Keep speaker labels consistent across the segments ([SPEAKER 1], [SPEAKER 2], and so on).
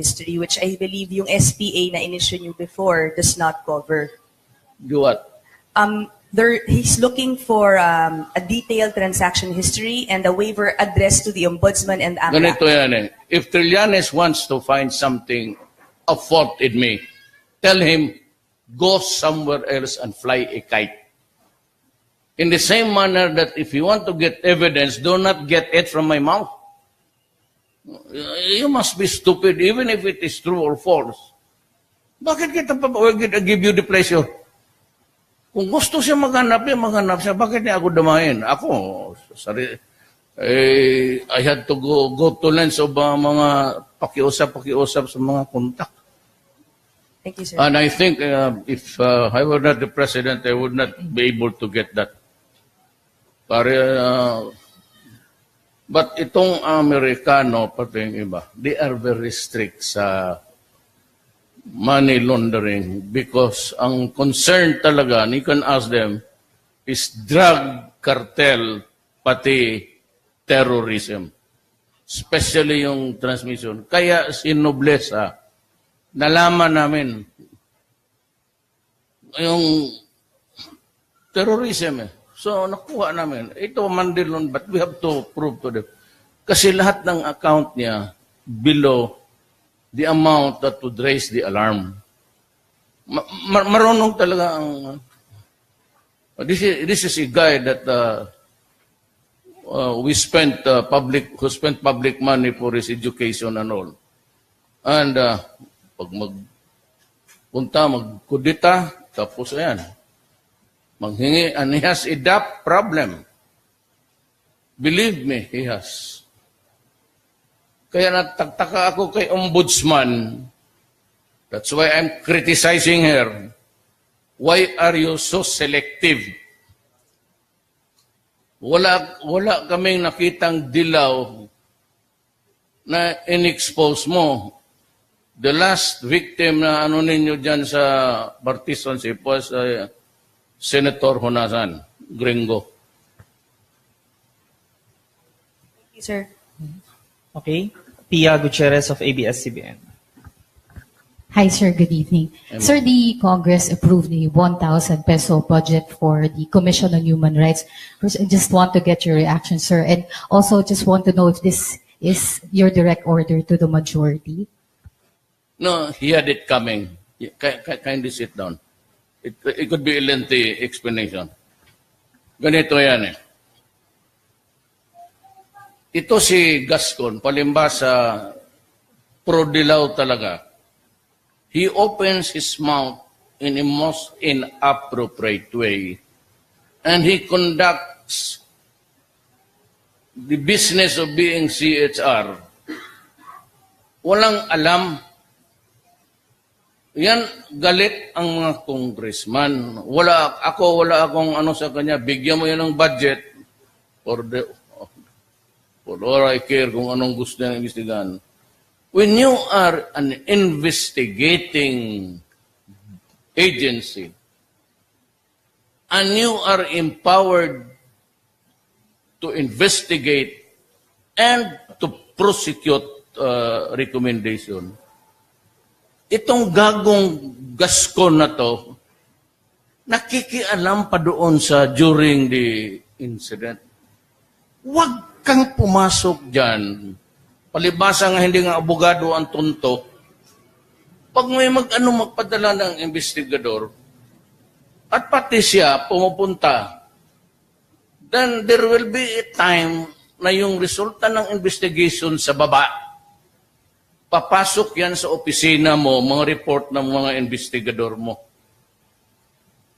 [SPEAKER 1] history, which I believe yung SPA na in-issue nyo before does not cover.
[SPEAKER 2] Do what?
[SPEAKER 1] He's looking for a detailed transaction history and a waiver addressed to the Ombudsman and AMLAC.
[SPEAKER 2] Ganito yan eh. If Trillanes wants to find something of fault in me, tell him, go somewhere else and fly a kite. In the same manner that if you want to get evidence, do not get it from my mouth. You must be stupid, even if it is true or false. Bakit kita give you the pleasure? Kung gusto siya maghanap siya. Bakit niya ako damahin? Ako, I had to go to lengths of mga pakiusap sa mga kontak.
[SPEAKER 1] Thank you, sir.
[SPEAKER 2] And I think if I were not the president, I would not be able to get that. But itong Amerikano, pati yung iba, they are very strict sa money laundering because ang concern talaga, and you can ask them, is drug cartel, pati terrorism. Especially yung transmission. Kaya si Noblesa, nalaman namin yung terrorism eh. So, nakuha namin. Ito, Mandilon, but we have to prove to them. Kasi lahat ng account niya below the amount that would raise the alarm. Marunong talaga ang... This is a guy that who spent public money for his education and all. And pag magkudita, tapos ayan. Manghingi, and he has a debt problem. Believe me, he has. Kaya natagtaka ako kay Ombudsman. That's why I'm criticizing her. Why are you so selective? Wala kaming nakitang dilaw na in-expose mo. The last victim na ano ninyo dyan sa partisanship was Senator Honasan, Gringo.
[SPEAKER 1] Thank you, sir.
[SPEAKER 3] Okay. Pia Gutierrez of ABS-CBN.
[SPEAKER 4] Hi, sir. Good evening. Sir, the Congress approved the 1,000 peso budget for the Commission on Human Rights. First, I just want to get your reaction, sir. And also just want to know if this is your direct order to the majority.
[SPEAKER 2] No, he had it coming. Kindly sit down. It could be a lengthy explanation. Ganito yan eh. Ito si GASCON, palimbasa, pro-dilaw talaga. He opens his mouth in a most inappropriate way. And he conducts the business of being CHR. Walang alam. Yan, galit ang mga congressman. Wala akong ano sa kanya, bigyan mo yan ng budget for all I care kung anong gusto niya investigahan. When you are an investigating agency and you are empowered to investigate and to prosecute recommendation, itong gagong GASCON na to, nakikialam pa doon during the incident. Huwag kang pumasok dyan. Palibasa nga hindi nga abogado ang tuntok. Pag may magpadala ng investigador, at pati siya pumupunta, then there will be a time na yung resulta ng investigation sa baba, papasok yan sa opisina mo, mga report ng mga investigador mo.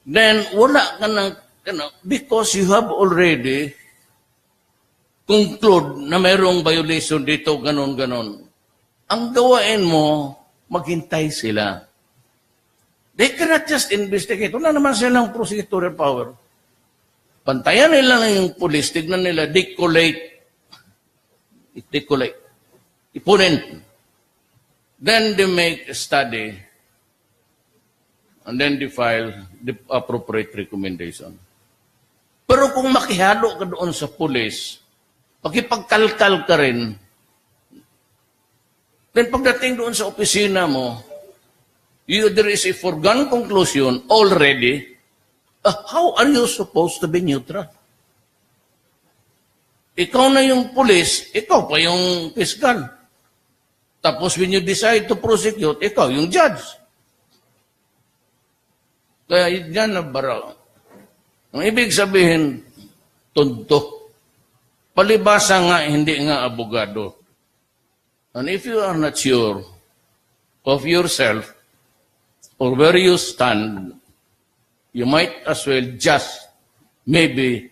[SPEAKER 2] Then, wala ka ng, because you have already conclude na mayroong violation dito, ganon. Ang gawain mo, maghintay sila. They cannot just investigate. Wala naman silang prosecutorial power. Pantayan nila lang yung police, tignan nila, decollate, ipunin. Then they make a study and then they file the appropriate recommendation. Pero kung makihalo ka doon sa police, pakipagkalkal ka rin, Then pagdating doon sa opisina mo, there is a foregone conclusion already. How are you supposed to be neutral? Ikaw na yung police, ikaw pa yung fiscal. Tapos when you decide to prosecute, ikaw yung judge. Kaya yan na bara. Ang ibig sabihin, tunto. Palibasa nga, hindi nga abogado. And if you are not sure of yourself or where you stand, you might as well just maybe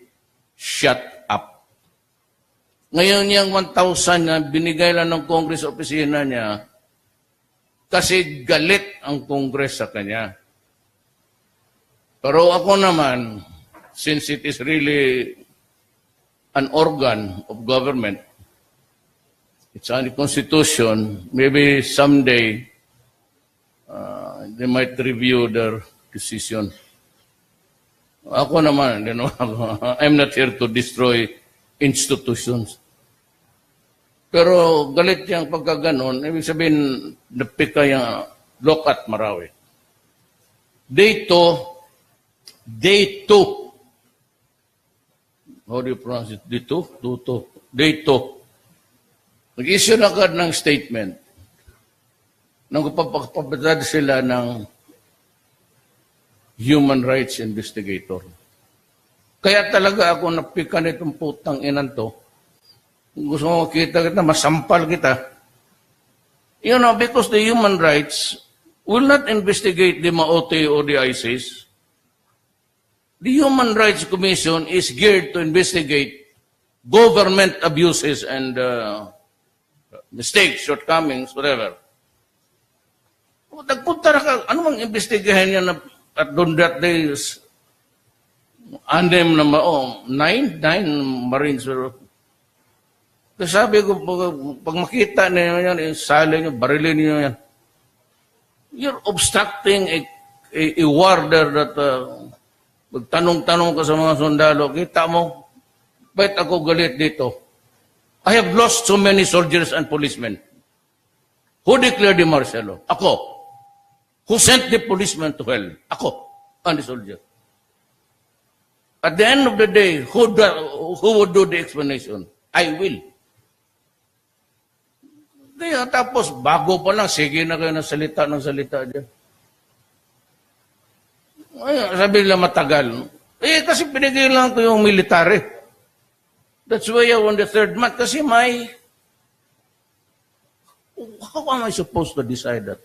[SPEAKER 2] shut up. Ngayon yung 1,000 na binigay lang ng Congress opisina niya kasi galit ang Congress sa kanya. Pero ako naman, since it is really an organ of government, it's a constitution, maybe someday they might review their decision. Ako naman, I'm not here to destroy institutions. Pero galit yung pagkaganon, ibig sabihin, napika yung lokat Marawi. Day 2, how do you pronounce it? Day 2? Day 2. Nag-issue na agad ng statement nang papapabad sila ng human rights investigator. Kaya talaga ako napika nitong putang inan to. Kung gusto mo makita kita, masampal kita. You know, because the human rights will not investigate the MAOTE or the ISIS. The Human Rights Commission is geared to investigate government abuses and mistakes, shortcomings, whatever. Nagpunta na ka, ano mang investigahan niya na at doon that days, nine Marines were. Kasi sabi ko, pag makita niyo yan, sali niyo, barilin niyo yan. You're obstructing a warder that magtanong-tanong ka sa mga sundalo, kita mo, bakit ako galit dito? I have lost so many soldiers and policemen. Who declared the martial law? Ako. Who sent the policemen to hell? Ako. And the soldier. At the end of the day, who would do the explanation? I will. Kaya tapos, bago pa lang, sige na kayo ng salita dyan. Ay, sabi nila matagal. Kasi pinigil lang ko yung military. That's why I won the third month. Kasi how am I supposed to decide that?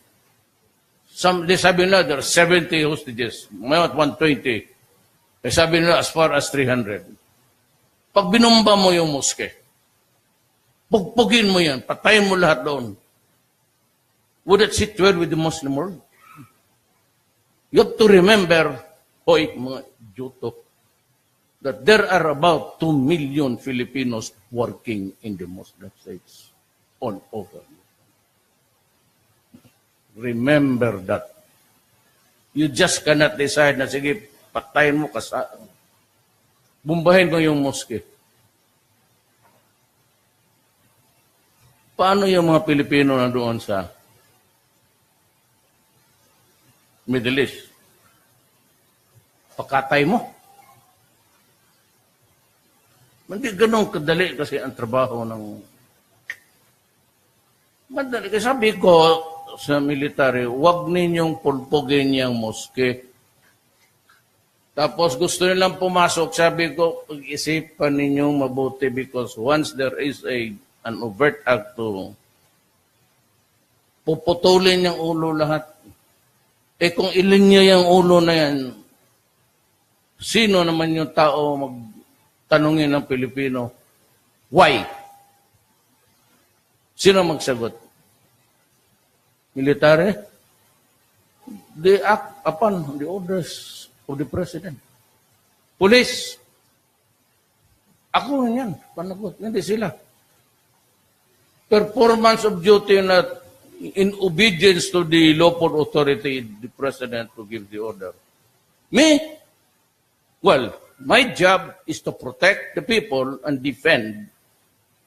[SPEAKER 2] They sabi nila, there are 70 hostages. Mayroon 120. Sabi nila, as far as 300. Pag binumba mo yung moske, pugpugin mo yan, patayin mo lahat doon. Would it sit well with the Muslim world? You have to remember, hoy, mga Juto, that there are about 2 million Filipinos working in the Muslim states all over. Remember that. You just cannot decide na, sige, patayin mo, bumbahin mo yung moske. Paano yung mga Pilipino na doon sa Middle East? Pakatay mo. Hindi ganun kadali kasi ang trabaho ng madali. Kasi sabi ko sa military, huwag ninyong pulpugin yung moske. Tapos gusto nilang pumasok, sabi ko, pag-isipan ninyong mabuti because once there is an overt act to puputulin yung ulo lahat. Kung ilinya yung ulo na yan, sino naman yung tao magtanungin ng Pilipino? Why? Sino magsagot? Military? They act upon the orders of the President. Police? Ako yan, panagot. Hindi sila. Performance of duty na in obedience to the lawful authority, the President to give the order. Me? Well, my job is to protect the people and defend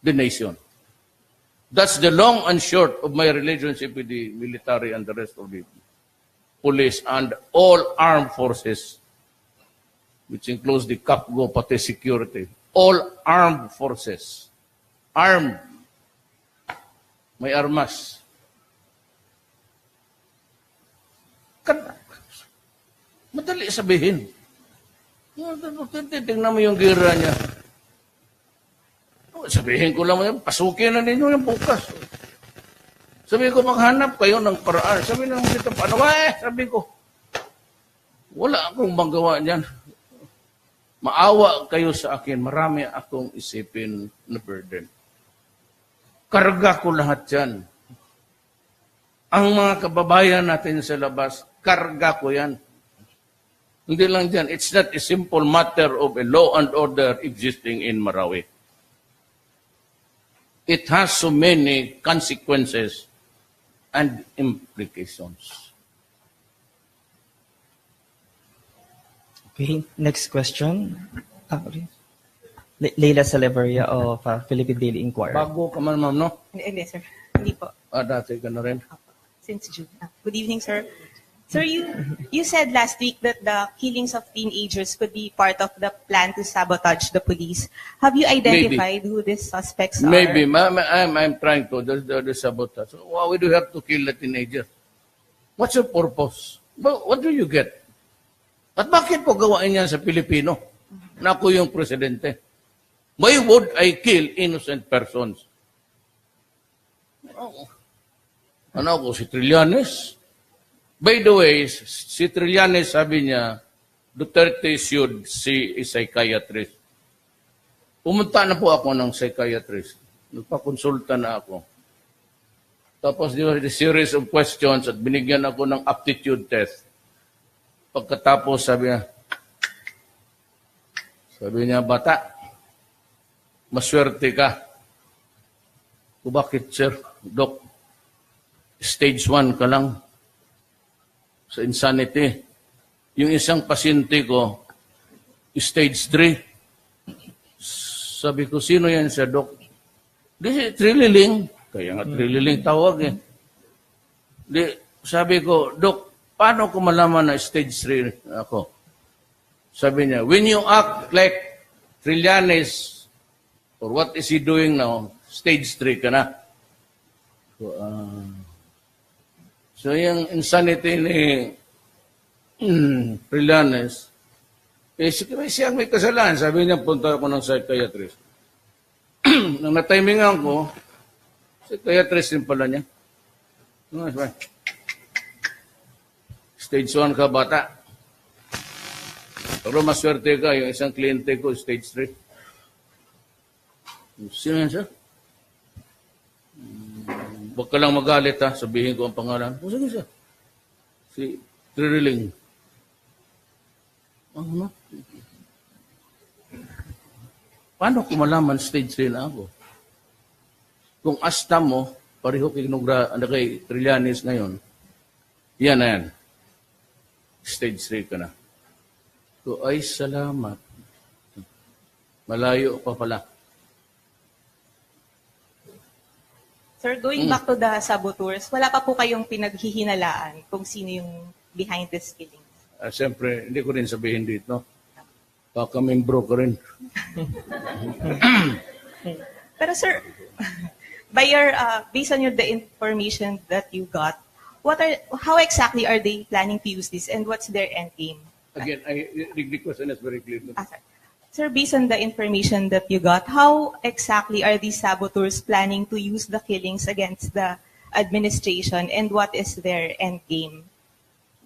[SPEAKER 2] the nation. That's the long and short of my relationship with the military and the rest of the police and all armed forces, which includes the CAPGO, pati security. All armed forces. Armed. May armas. Madali sabihin. Tingnan mo yung gira niya. Sabihin ko lang, pasukin na ninyo yung bukas. Sabi ko, maghanap kayo ng paraan. Sabi lang dito, paano ba Sabi ko, wala akong magawa niyan. Maawa kayo sa akin. Marami akong isipin na burden. Karga ko lahat yan. Ang mga kababayan natin sa labas, karga ko yan. Hindi lang dyan. It's not a simple matter of a law and order existing in Marawi. It has so many consequences and implications.
[SPEAKER 3] Okay, next question. Leila Salaveria of Philippine Daily Inquirer.
[SPEAKER 2] Bago ka man, ma'am, no?
[SPEAKER 5] Hindi, sir. Hindi po.
[SPEAKER 2] Dati ka na rin.
[SPEAKER 5] Since June. Good evening, sir. Sir, you said last week that the killings of teenagers could be part of the plan to sabotage the police. Have you identified who these suspects are?
[SPEAKER 2] Maybe. I'm trying to. The sabotage. Why do you have to kill a teenager? What's your purpose? What do you get? At bakit po gawain yan sa Pilipino? Na ako yung presidente. Why would I kill innocent persons? Ano ako, si Trillanes? By the way, si Trillanes sabi niya, Duterte should see a psychiatrist. Pumunta na po ako ng psychiatrist. Nagpakonsulta na ako. Tapos there was a series of questions at binigyan ako ng aptitude test. Pagkatapos sabi niya, bata, maswerte ka. Bakit, sir? Doc, stage 1 ka lang sa insanity. Yung isang pasyente ko, stage 3. Sabi ko, sino yan siya, Doc? Di, TRILILING. Kaya nga TRILILING tawag eh. Di, sabi ko, Doc, paano ko malaman na stage 3 ako? Sabi niya, when you act like Trillanes, or what is he doing now, stage 3 ka na. So yung insanity ni Trillanes, siya may kasalanan. Sabi niya, punta ako ng psychiatrist. Nang natimingan ko, psychiatrist din pala niya. Stage 1 ka, bata. Pero maswerte ka, yung isang kliyente ko, stage 3. Sino yan, sir? Huwag ka lang magalit, ha? Sabihin ko ang pangalan. O, sige, sir. Si TRILILING. Ano? Paano ko malaman stage 3 na ako? Kung asta mo, pareho kay Trillanes ngayon, yan na yan. Stage 3 ka na. So, ay, salamat. Malayo pa pala.
[SPEAKER 5] Sir, going back to the saboteurs, wala pa po kayong pinaghihinalaan kung sino yung behind this killing?
[SPEAKER 2] Siyempre, hindi ko rin sabihin dito. Baka membro ko rin.
[SPEAKER 5] Pero sir, based on the information that you got, how exactly are they planning to use this and what's their end game?
[SPEAKER 2] Again, the question is very clear.
[SPEAKER 5] Sir, based on the information that you got, how exactly are these saboteurs planning to use the killings against the administration and what is their end game?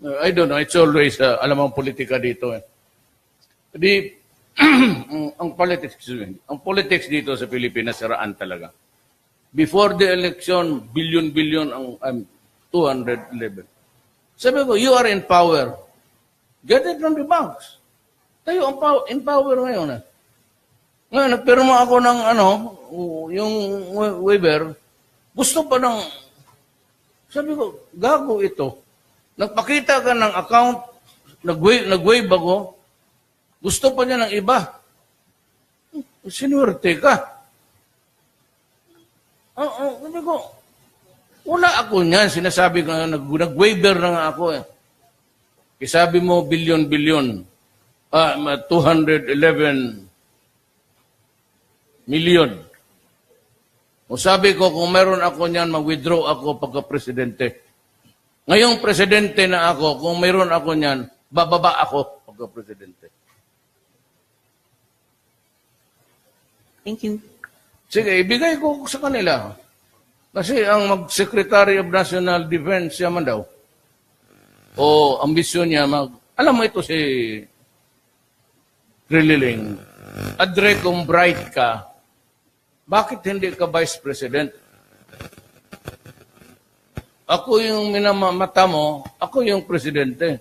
[SPEAKER 2] I don't know. It's always, alam mo, ang politika dito. Ang politics dito sa Pilipinas, saraan talaga. Before the election, billion ang 211. Sabi ko, you are in power. Get it from the banks. Tayo in power ngayon. Ngayon, nagpirma ako ng yung waiver. Gusto pa ng, sabi ko, gago ito. Nagpakita ka ng account, nag-waive ako, gusto pa niya ng iba. Sinuwerte ka. Sabi ko, wala ako niyan. Sinasabi ko, nag-waiver na nga ako eh. Sabi mo, bilyon-bilyon. 211 million. O sabi ko, kung meron ako niyan, mag-withdraw ako pagka-presidente. Ngayong presidente na ako, kung meron ako niyan, bababa ako pagka-presidente.
[SPEAKER 5] Thank you.
[SPEAKER 2] Sige, ibigay ko sa kanila. Kasi ang mag-Secretary of National Defense, siya man daw. O ambisyon niya, alam mo ito si TRILILING, adre kung bright ka, bakit hindi ka Vice President? Ako yung minamata mo, ako yung Presidente.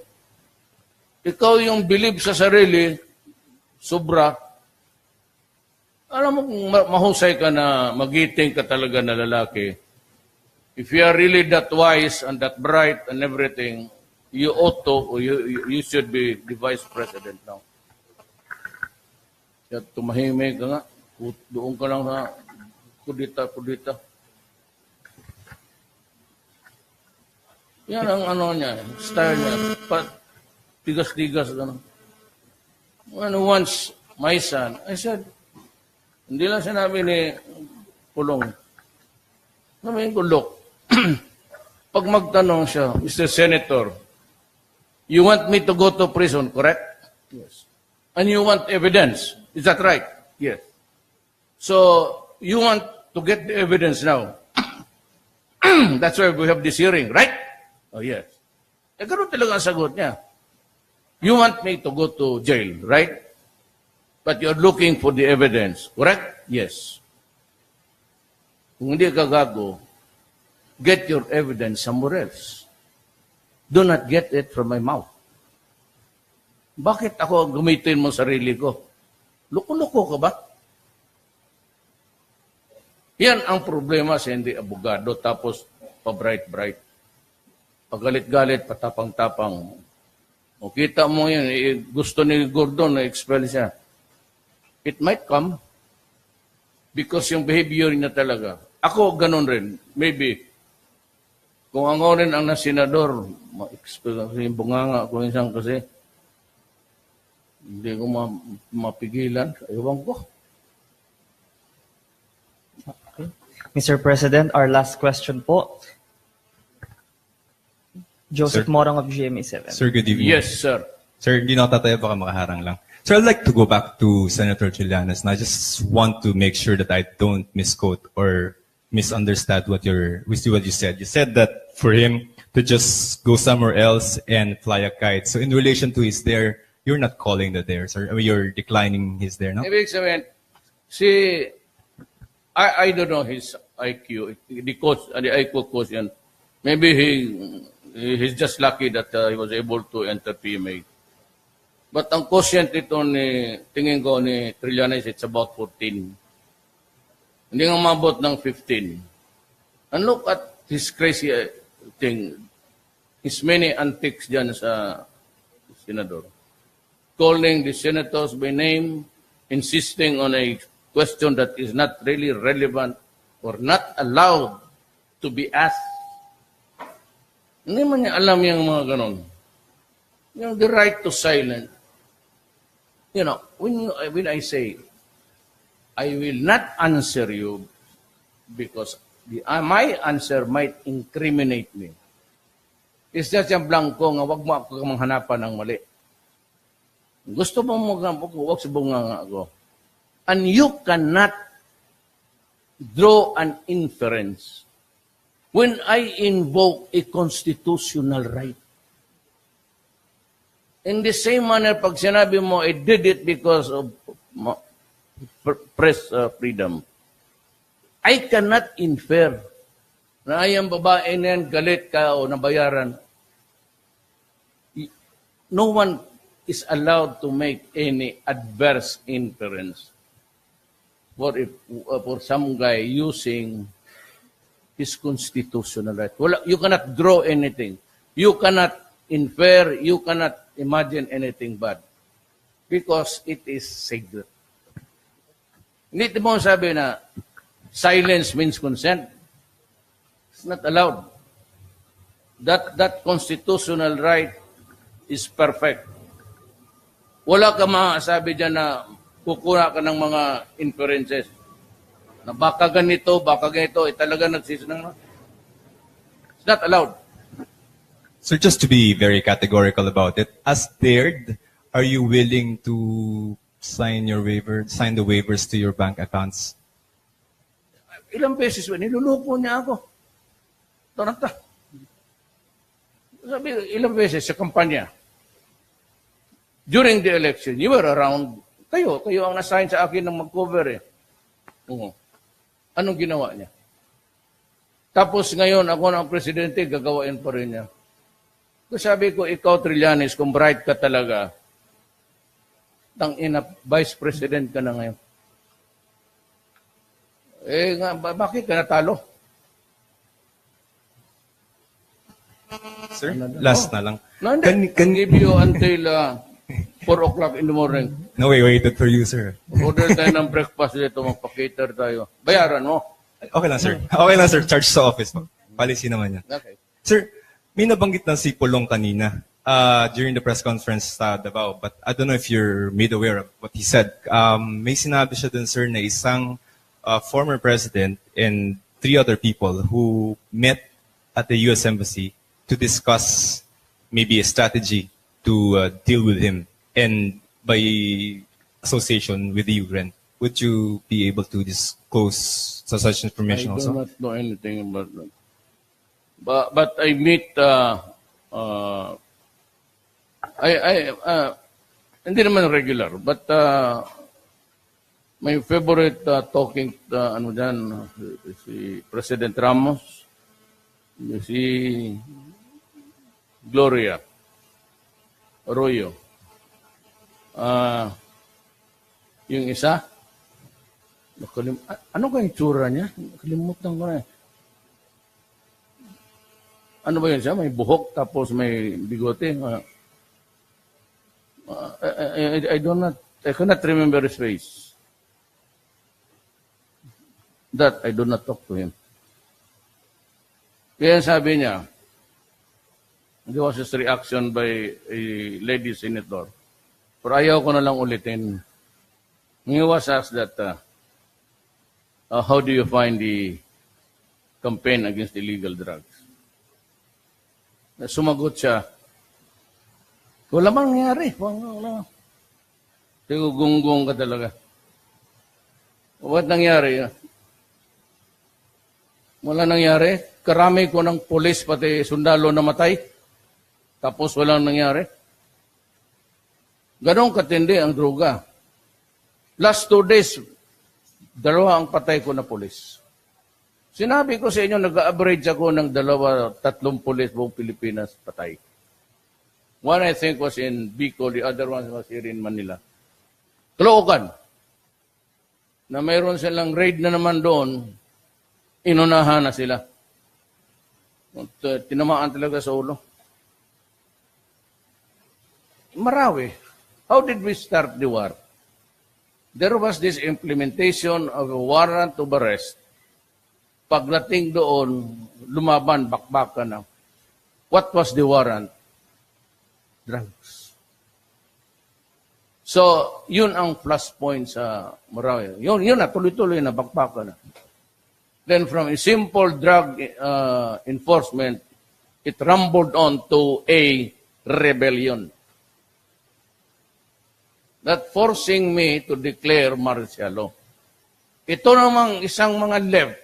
[SPEAKER 2] Ikaw yung believe sa sarili, sobra. Alam mo kung mahusay ka na magiting ka talaga na lalaki, if you are really that wise and that bright and everything, you ought to, or you should be the Vice President now. Kaya tumahimik ka nga. Doon ka lang sa kudita. Yan ang ano niya, style niya. Tigas-tigas. When once, my son, I said, hindi lang sinabi ni Pulong. Sabi ko, look, pag magtanong siya, Mr. Senator, you want me to go to prison, correct? Yes. And you want evidence, is that right? Yes. So, you want to get the evidence now. That's why we have this hearing, right? Oh, yes. Eh, ganun talaga ang sagot niya. You want me to go to jail, right? But you're looking for the evidence, correct? Yes. Kung hindi ka gago, get your evidence somewhere else. Do not get it from my mouth. Bakit ako gamitin mo sarili ko? Loko-loko ka ba? Yan ang problema sa hindi abogado, tapos pa-bright-bright. Pagalit-galit, patapang-tapang. O kita mo yun, gusto ni Gordon na expel siya. It might come because yung behavior niya talaga. Ako, ganun rin. Maybe, kung ako rin ang nasenador, ma-expel kasi yung bunganga ko minsan kasi, hindi ko mapigilan. Ewan ko.
[SPEAKER 3] Okay. Mr. President, our last question po. Joseph
[SPEAKER 6] Sir?
[SPEAKER 3] Morang of GMA7.
[SPEAKER 6] Sir, good evening.
[SPEAKER 2] Yes, sir.
[SPEAKER 6] Sir, hindi na ako tatayo, baka makaharang lang. Sir, I'd like to go back to Senator Trillanes, and I just want to make sure that I don't misquote or misunderstand what you said. You said that for him to just go somewhere else and fly a kite. So in relation to his dare, you're not calling the dare, sir. I mean, you're declining his dare, no?
[SPEAKER 2] Ibig sabihin, I don't know his IQ, the IQ quotient. Maybe he's just lucky that he was able to enter PMA. But ang quotient ito tingin ko ni Trillanes, it's about 14. Hindi nga mabot ng 15. And look at his crazy thing, his many antics dyan sa senador. Calling the senators by name, insisting on a question that is not really relevant or not allowed to be asked. Hindi man niya alam yung mga ganon. Yung the right to silence. You know, when I say, I will not answer you because my answer might incriminate me. It's just yung blanco nga, wag mo ako manghanapan ng mali. Gusto mo wag sa bunga ako. And you cannot draw an inference when I invoke a constitutional right. In the same manner, pag sinabi mo, I did it because of press freedom, I cannot infer na ayang babae na yan, galit ka o nabayaran. No one is allowed to make any adverse inference for some guy using his constitutional right. You cannot draw anything. You cannot infer, you cannot imagine anything bad because it is sacred. Hindi mo sabi na silence means consent. It's not allowed. That constitutional right is perfect. Wala ka masabi dyan na kukuha ka ng mga inferences. Na baka ganito, talaga nagsisinang. It's not allowed.
[SPEAKER 6] So just to be very categorical about it, as dared, are you willing to sign the waivers to your bank accounts?
[SPEAKER 2] Ilang beses, niluluko niya ako. Taranta. Sabi, ilang beses sa kampanya. During the election, you were around. Kayo ang nasign sa akin ng mag-cover eh. Anong ginawa niya? Tapos ngayon, ako na ang presidente, gagawain pa rin niya. So sabi ko, ikaw, Trillanes, kung bright ka talaga, tangina, vice president ka na ngayon. Bakit ka natalo?
[SPEAKER 6] Sir, last na lang.
[SPEAKER 2] No, can give you until 4 o'clock in the morning.
[SPEAKER 6] No, we waited for you, sir.
[SPEAKER 2] Order tayo ng breakfast dito, magpa-cater tayo. Bayaran mo.
[SPEAKER 6] Okay lang, sir. Okay lang, sir. Charge sa office po. Policy naman yan.
[SPEAKER 2] Okay.
[SPEAKER 6] Sir, may nabanggit na si Pulong kanina during the press conference sa Davao, but I don't know if you're made aware of what he said. May sinabi siya dun, sir, na isang former president and 3 other people who met at the U.S. Embassy to discuss maybe a strategy to deal with him, and by association with the UN. Would you be able to disclose such information also?
[SPEAKER 2] I do not know anything about that. But I meet, hindi naman regular, but my favorite talking, si President Ramos, si Gloria Arroyo. Yung isa, ano ba yung tsura niya? Nakalimutan ko na eh. Ano ba yun siya? May buhok tapos may bigote. I cannot remember his face. That I do not talk to him. Kaya sabi niya, there was his reaction by a lady senator. Pero ayaw ko na lang ulitin. He was asked that, how do you find the campaign against illegal drugs? Sumagot siya, wala bang nangyari? Gunggong ka talaga. What nangyari? Wala nangyari. Karami ko ng polis pati sundalo namatay. Tapos walang nangyari. Ganong katindi ang droga. Last 2 days, 2 ang patay ko na polis. Sinabi ko sa inyo, nag-average ako ng 2-3 polis buong Pilipinas patay. One I think was in Bicol, the other one was here in Manila. Caloocan. Na mayroon silang raid na naman doon, inunahan na sila. Tinamaan talaga sa ulo. Marawi, how did we start the war? There was this implementation of a warrant of arrest. Pagdating doon, lumaban, bakbakan na. What was the warrant? Drugs. So, yun ang plus point sa Marawi. Yun na, tuloy-tuloy na, bakbakan na. Then from a simple drug enforcement, it rumbled on to a rebellion. That forcing me to declare martial law. Ito namang isang mga left,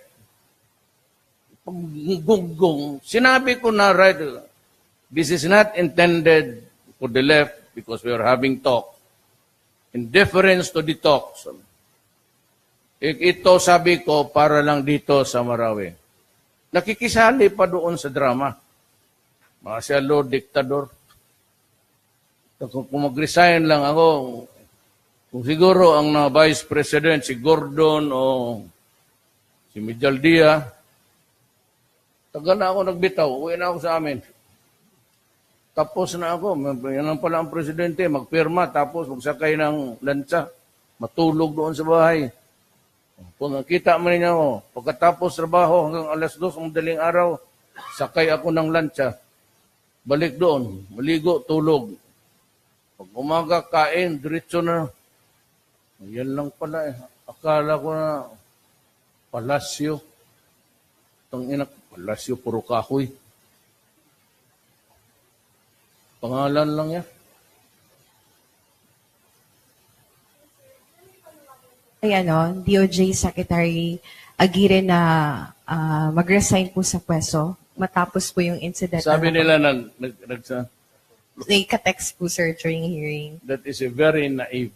[SPEAKER 2] gunggong, sinabi ko na right, this is not intended for the left because we are having talk. In deference to the talks. Ito sabi ko para lang dito sa Marawi. Nakikisali pa doon sa drama. Martial law, diktador. Kung mag-resign lang ako, kung siguro ang Vice President, si Gordon o si Mijaldia, tagal na ako nagbitaw, uwi na ako sa amin. Tapos na ako, yan lang pala ang presidente, magpirma, tapos magsakay ng lansa, matulog doon sa bahay. Kung nakita mo ninyo, pagkatapos trabaho hanggang alas 2 ng madaling araw, sakay ako ng lancha. Balik doon, maligo, tulog. Pag umaga, kain, diretso na. Yan lang pala eh. Akala ko na palasyo. Tangina, palasyo, puro kahoy. Pangalan lang yan.
[SPEAKER 7] Ay DOJ Secretary Aguirre na mag-resign po sa pwesto matapos po yung incident.
[SPEAKER 2] Sabi nila na
[SPEAKER 7] May ka-text po, sir, during hearing.
[SPEAKER 2] that is a very naive.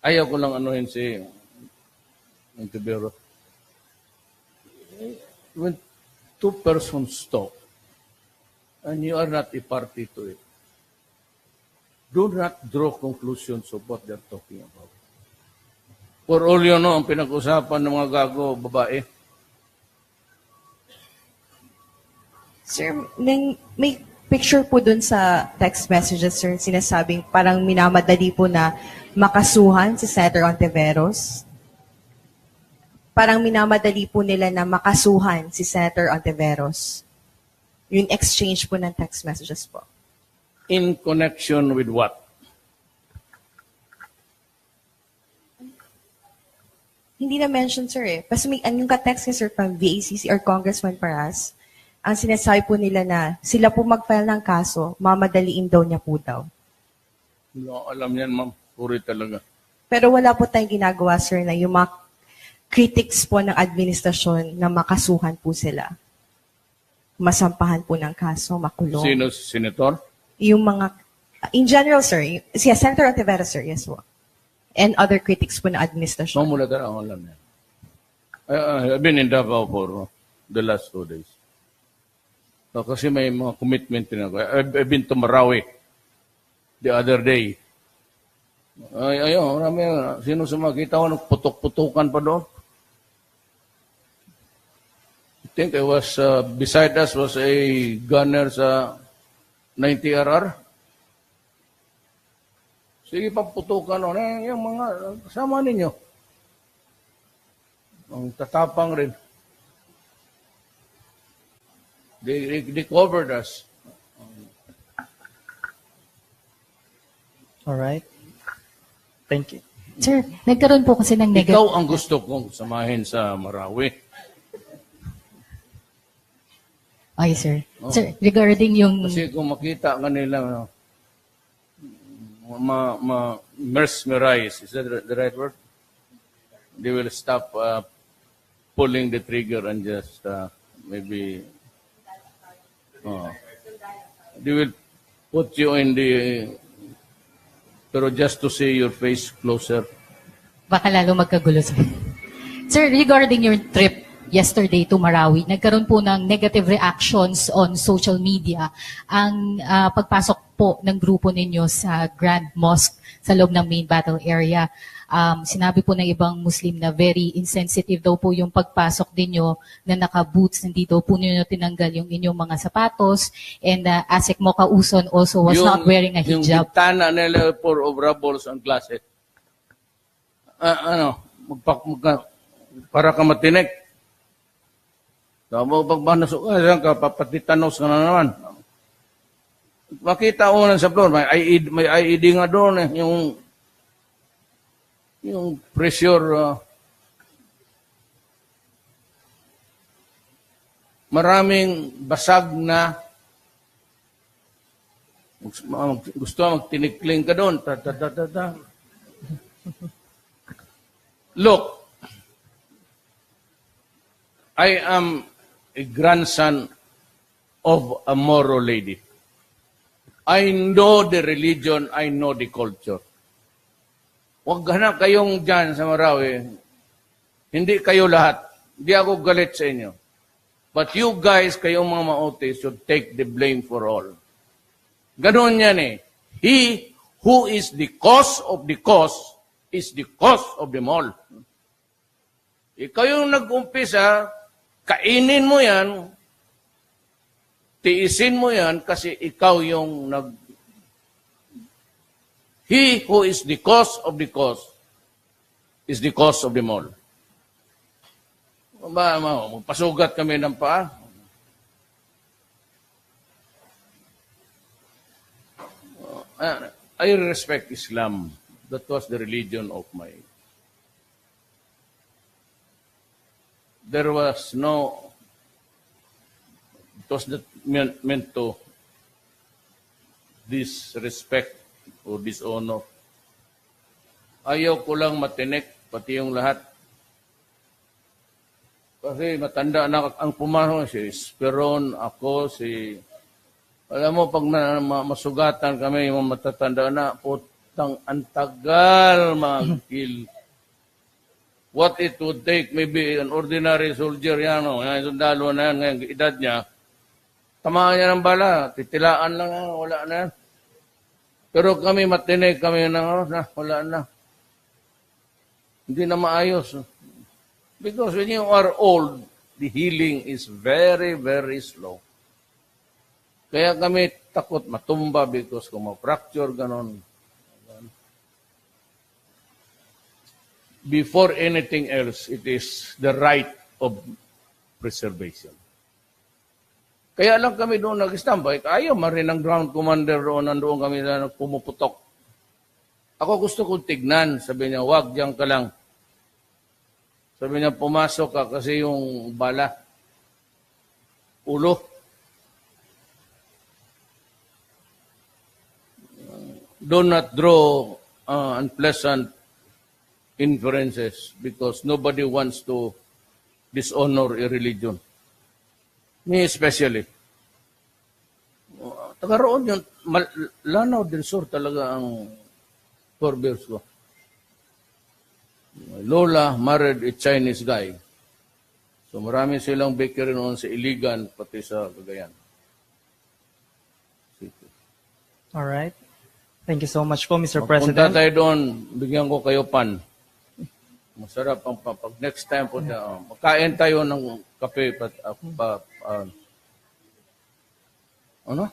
[SPEAKER 2] Ayaw ko lang anuhin si Intibero. When two persons talk and you are not a party to it, do not draw conclusions of what they're talking about. For all you know, ang pinag-usapan ng mga gago, babae.
[SPEAKER 7] Sir, may picture po dun sa text messages, sir, sinasabing parang minamadali po na makasuhan si Senator Ontiveros. Parang minamadali po nila na makasuhan si Senator Ontiveros. Yung exchange po ng text messages po.
[SPEAKER 2] In connection with what?
[SPEAKER 7] Hindi na mention, sir, eh. Basta may yung ka-text niya, sir, from VACC or Congressman Paras, ang sinasabi po nila na sila po mag-file ng kaso, mamadaliin daw niya po daw.
[SPEAKER 2] No, alam yan, ma'am. Puri talaga.
[SPEAKER 7] Pero wala po tayong ginagawa, sir, na yung mga critics po ng administrasyon na makasuhan po sila. Masampahan po ng kaso, makulong.
[SPEAKER 2] Sino? Senator?
[SPEAKER 7] Yung mga, in general, sir, siya, Senator Ontiveros, sir, yes po. And other critics po ng administrasyon.
[SPEAKER 2] Mamula talaga ang alam yan. I've been in Davao for the last 2 days. So, kasi may mga commitment din ako. I've been to Marawi the other day. Ayun, marami. Sino sa makita ko, nagputok-putukan pa doon. I think I was, beside us was a gunner sa 90RR. Sige, paputukan o. Yung mga, kasama ninyo. Ang tatapang rin. They covered us.
[SPEAKER 3] All right. Thank you.
[SPEAKER 4] Sir, nagkaroon po kasi ng negative.
[SPEAKER 2] Ikaw ang gusto kong samahin sa Marawi.
[SPEAKER 4] Ay, sir. Sir, regarding yung...
[SPEAKER 2] Kasi kung makita ka nila, mesmerize, is that the right word? They will stop pulling the trigger and just maybe... they will put you in the... Pero just to see your face closer.
[SPEAKER 4] Baka lalo magkagulo, sir. Sir, regarding your trip yesterday to Marawi, nagkaroon po ng negative reactions on social media ang pagpasok po ng grupo ninyo sa Grand Mosque sa loob ng main battle area. Sinabi po ng ibang Muslim na very insensitive daw po yung pagpasok ninyo na naka-boots, hindi daw po ninyo tinanggal yung inyong mga sapatos, and Asik Mocha Uson also was not wearing a hijab.
[SPEAKER 2] Yung bintana nila for overalls ang klase. Para ka matinik. Tapos pagbanasok ka, papatitanos ka na naman. Makita ko na sa floor, may IED nga doon eh, yung pressure, maraming basag na gusto magtinikling ka doon. Look, I am a grandson of a Moro lady. I know the religion, I know the culture. Huwag na kayong dyan sa Marawi. Hindi kayo lahat. Hindi ako galit sa inyo. But you guys, kayong mga maote, should take the blame for all. Ganon yan eh. He who is the cause of the cause is the cause of them all. Ikaw yung nag-umpisa, kainin mo yan, tiisin mo yan kasi ikaw yung He who is the cause of the cause is the cause of them all. Magpasugat kami ng paa. I respect Islam. That was the religion of my... There was no... It was not meant to disrespect o dishonor. Ayaw ko lang matinik, pati yung lahat. Kasi matanda na ang pumasok, si Speron, ako, si... Alam mo, pag masugatan kami, yung matatanda na, putang antagal mag-kill. What it would take, maybe an ordinary soldier yan, yung sundalo na yan, ngayon, edad niya, tamaan niya ng bala, titilaan lang yan, wala na yan. Pero kami matinig, kami na, wala na. Hindi na maayos. Because when you are old, the healing is very, very slow. Kaya kami takot matumba because kung ma-fracture, ganon. Before anything else, it is the right of preservation. Kaya lang kami doon nag-standby. Ayaw marin ang ground commander doon, nandoon kami na pumuputok. Ako gusto kong tignan. Sabi niya, wag, diyan ka lang. Sabi niya, pumasok ka kasi yung bala, ulo. Do not draw unpleasant inferences because nobody wants to dishonor a religion. Me especially. Tagaroon yun, Lanao del Sur talaga ang forebears ko. My Lola married a Chinese guy. So marami silang bakery noon sa Iligan, pati sa Cagayan.
[SPEAKER 3] All right. Thank you so much po, Mr.
[SPEAKER 2] Punta
[SPEAKER 3] President.
[SPEAKER 2] tayo doon, bigyan ko kayo pan. Masarap ang pag next time po magkain tayo ng kape ano?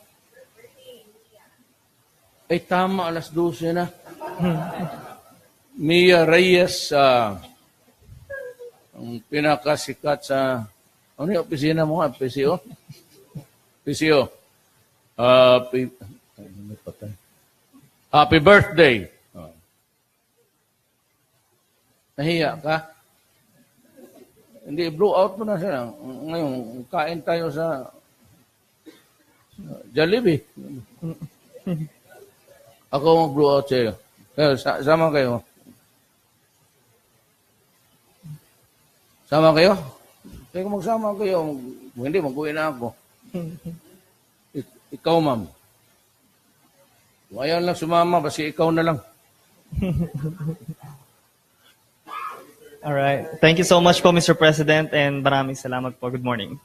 [SPEAKER 2] Ay tama, alas 12 na. Mia Reyes, ang pinakasikat sa ano yung opisina mo nga, PCO? PCO. Happy birthday. Nahiya ka? Hindi, blow out mo na siya. Ngayon, kain tayo sa Jollibee. Ako mag-blow out sa'yo. Sama kayo. Sama kayo? Kaya kung magsama kayo, hindi, mag-uwi na ako. Ikaw, ma'am. Ayaw lang sumama, basta ikaw na lang.
[SPEAKER 3] All right. Thank you so much po, Mr. President, and maraming salamat po. Good morning.